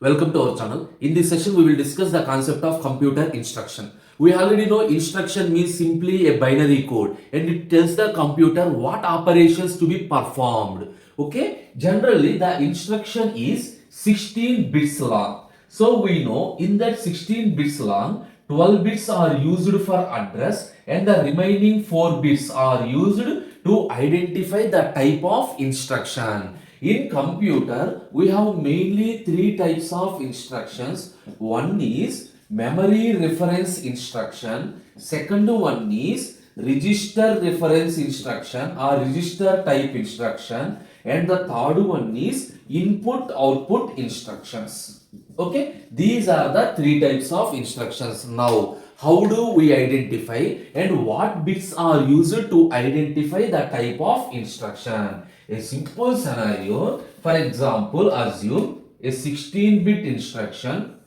Welcome to our channel. In this session, we will discuss the concept of computer instruction. We already know instruction means simply a binary code and it tells the computer what operations to be performed. Okay, generally the instruction is 16 bits long. So we know in that 16 bits long, 12 bits are used for address and the remaining 4 bits are used to identify the type of instruction. In computer, we have mainly three types of instructions. One is memory reference instruction. Second one is register reference instruction or register type instruction. And the third one is input output instructions. Okay, these are the three types of instructions. Now, how do we identify and what bits are used to identify the type of instruction? A simple scenario, for example, assume a 16-bit instruction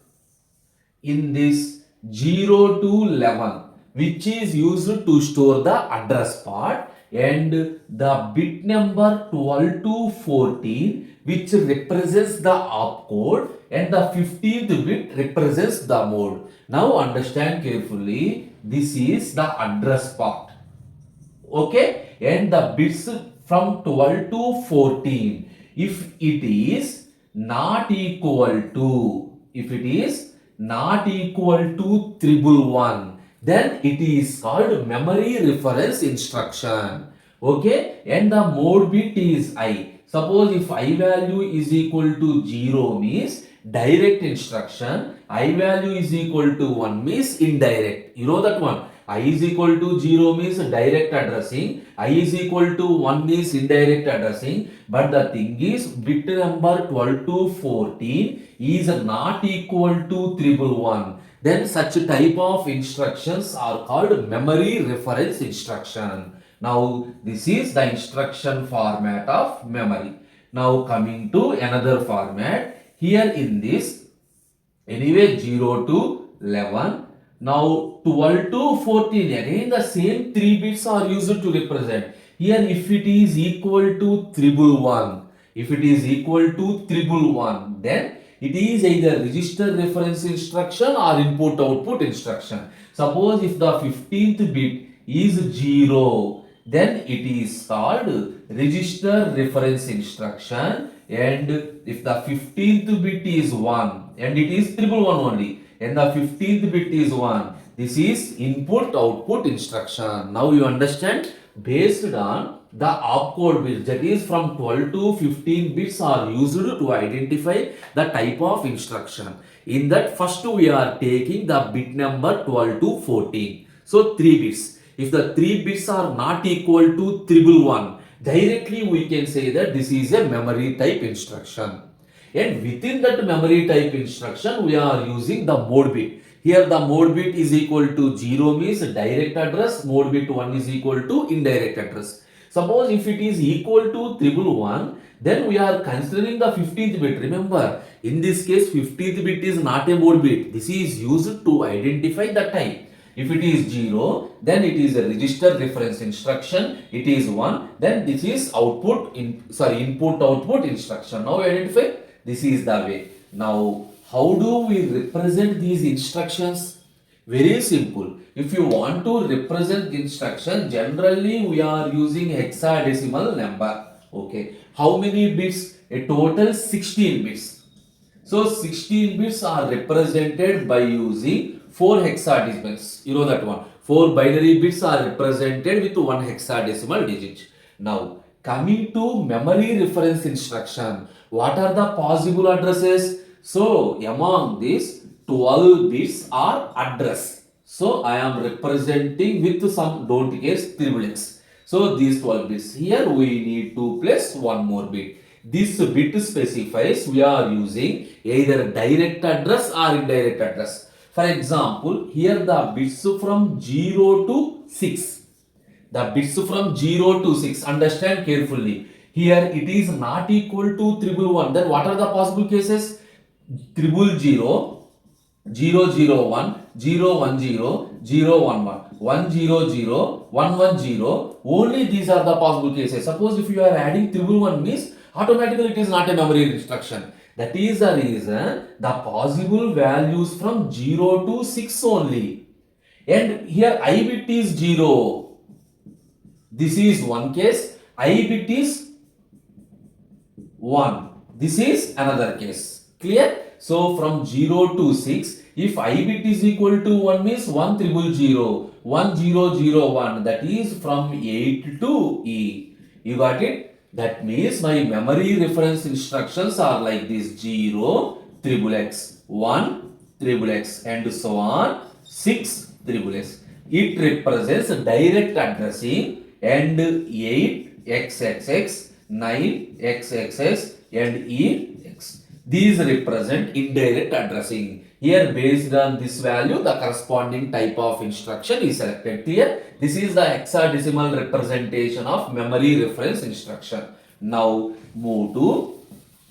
in this 0 to 11, which is used to store the address part, and the bit number 12 to 14, which represents the opcode, and the 15th bit represents the mode. Now understand carefully, this is the address part. Okay, and the bits from 12 to 14, if it is not equal to, if it is not equal to 111, then it is called memory reference instruction. Okay, and the mode bit is I. Suppose if I value is equal to 0 means direct instruction, I value is equal to 1 means indirect. You know that one. I is equal to 0 means direct addressing, I is equal to 1 means indirect addressing, but the thing is bit number 12 to 14 is not equal to 111. Then such type of instructions are called memory reference instruction. Now this is the instruction format of memory. Now coming to another format, here in this, anyway 0 to 11, now 12 to 14, again the same 3 bits are used to represent. Here if it is equal to 111, if it is equal to 111, then it is either register reference instruction or input output instruction. Suppose if the 15th bit is 0, then it is called register reference instruction, and if the 15th bit is 1 and it is 111 only, and the 15th bit is 1, this is input output instruction. Now you understand, based on the opcode bits, that is from 12 to 15 bits are used to identify the type of instruction. In that, first we are taking the bit number 12 to 14. So 3 bits. If the 3 bits are not equal to 111, directly we can say that this is a memory type instruction. And within that memory type instruction, we are using the mode bit. Here the mode bit is equal to 0 means direct address, mode bit 1 is equal to indirect address. Suppose if it is equal to 111, then we are considering the 15th bit. Remember, in this case 15th bit is not a mode bit. This is used to identify the type. If it is 0, then it is a register reference instruction. It is 1, then this is input output instruction. Now identify, this is the way. Now how do we represent these instructions? Very simple. If you want to represent the instruction, generally we are using hexadecimal number. Okay, how many bits? A total 16 bits. So 16 bits are represented by using 4 hexadecimals. You know that one. 4 binary bits are represented with 1 hexadecimal digit. Now coming to memory reference instruction, what are the possible addresses? So among these 12 bits are address. So I am representing with some don't case triplets. So these 12 bits, here we need to place one more bit. This bit specifies we are using either direct address or indirect address. For example, here the bits from 0 to 6. The bits from 0 to 6, understand carefully. Here it is not equal to 111. Then what are the possible cases? 000, 001, 010, 011, 100, 110. Only these are the possible cases. Suppose if you are adding 111 means automatically it is not a memory instruction. That is the reason the possible values from 0 to 6 only. And here I bit is 0. This is one case. I bit is 1. This is another case. Clear? So from 0 to 6, if I bit is equal to 1 means 1,000,000, 1,001. That is from 8 to E. You got it? That means my memory reference instructions are like this: 0, XXX, 1, XXX, and so on, 6, XXX. It represents direct addressing, and 8, XXX, 9, XXX, and EX. These represent indirect addressing. Here, based on this value, the corresponding type of instruction is selected. Clear? This is the hexadecimal representation of memory reference instruction. Now, move to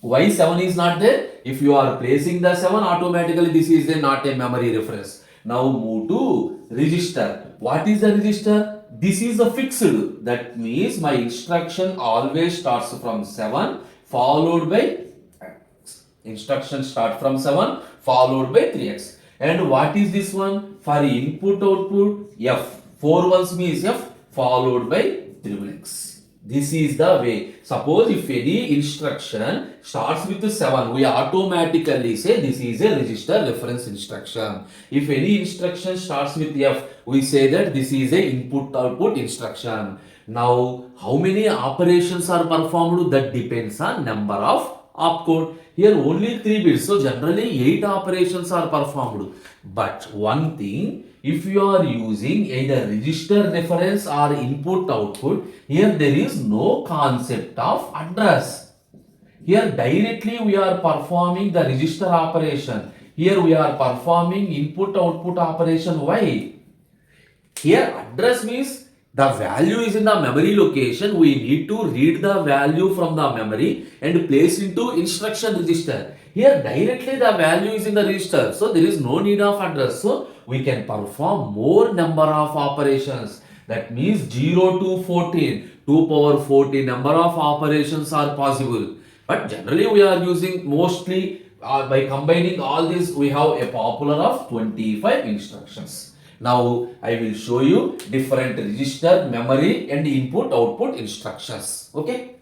why 7 is not there. If you are placing the 7, automatically this is not a memory reference. Now, move to register. What is the register? This is a fixed. That means my instruction always starts from 7 followed by instruction start from 7 followed by 3x. And what is this one? For input output, F. 4 ones means F followed by XXX. This is the way. Suppose if any instruction starts with 7, we automatically say this is a register reference instruction. If any instruction starts with F, we say that this is a input output instruction. Now, how many operations are performed? That depends on number of opcode. Here only 3 bits, so generally 8 operations are performed. But one thing, if you are using either register reference or input output, here there is no concept of address. Here directly we are performing the register operation. Here we are performing input output operation. Why? Here address means the value is in the memory location. We need to read the value from the memory and place into instruction register. Here directly the value is in the register. So there is no need of address. So we can perform more number of operations. That means 0 to 14, 2 power 14 number of operations are possible. But generally we are using mostly by combining all this, we have a popular of 25 instructions. Now I will show you different register, memory and input output instructions. Okay.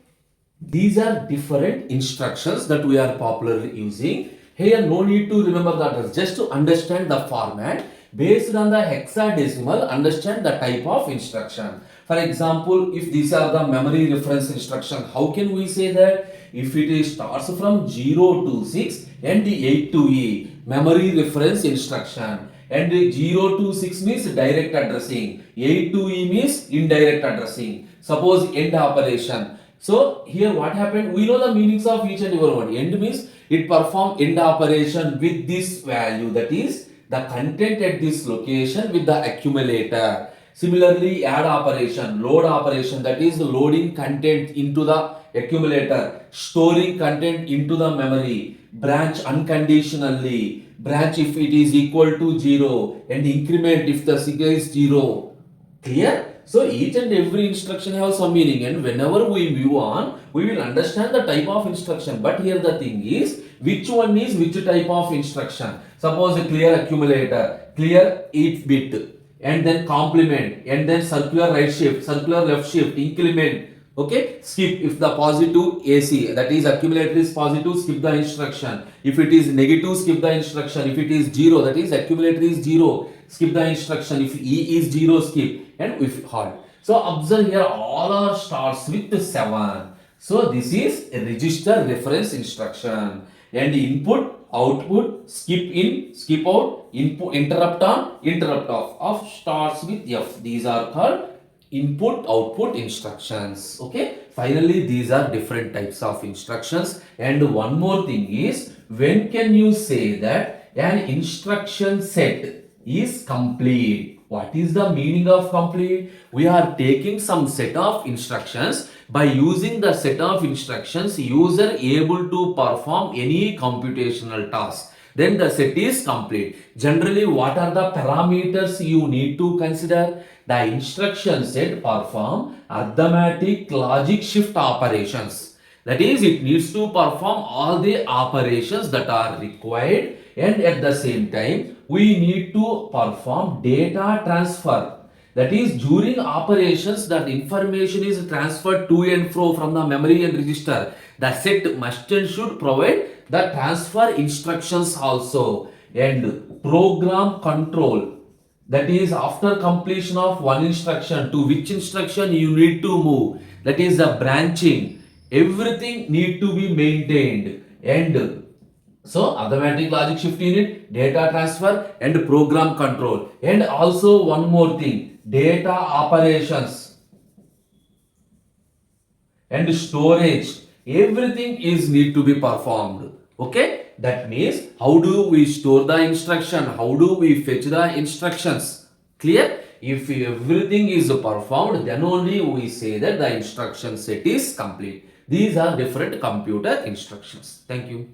These are different instructions that we are popularly using. Here no need to remember the address, just to understand the format. Based on the hexadecimal, understand the type of instruction. For example, if these are the memory reference instruction, how can we say that? If it is starts from 0 to 6 and 8 to E, memory reference instruction. And 0 to 6 means direct addressing. 8 to E means indirect addressing. Suppose end operation. So here what happened? We know the meanings of each and every one. End means it perform end operation with this value. That is the content at this location with the accumulator. Similarly, add operation, load operation, that is loading content into the accumulator, storing content into the memory, branch unconditionally, branch if it is equal to 0, and increment if the sigma is 0. Clear? So each and every instruction has some meaning, and whenever we move on, we will understand the type of instruction. But here the thing is, which one is which type of instruction? Suppose a clear accumulator, clear if bit, and then complement, and then circular right shift, circular left shift, increment. Okay, skip if the positive AC, that is accumulator is positive, skip the instruction. If it is negative, skip the instruction. If it is 0, that is accumulator is 0, skip the instruction. If E is 0, skip, and if hard. So observe here, all are starts with 7. So this is a register reference instruction. And input, output, skip in, skip out, input, interrupt on, interrupt off, of starts with F. These are called input output instructions. Okay, finally these are different types of instructions. And one more thing is, when can you say that an instruction set is complete? What is the meaning of complete? We are taking some set of instructions. By using the set of instructions, user able to perform any computational task, then the set is complete. Generally, what are the parameters you need to consider? The instruction set perform arithmetic logic shift operations. That is, it needs to perform all the operations that are required, and at the same time, we need to perform data transfer. That is, during operations, that information is transferred to and fro from the memory and register. The set must and should provide the transfer instructions also, and program control. That is, after completion of one instruction, to which instruction you need to move. That is the branching. Everything need to be maintained, and so arithmetic logic shift unit, data transfer, and program control. And also one more thing, data operations and storage. Everything is need to be performed. Okay, that means how do we store the instruction, how do we fetch the instructions? Clear? If everything is performed, then only we say that the instruction set is complete. These are different computer instructions. Thank you.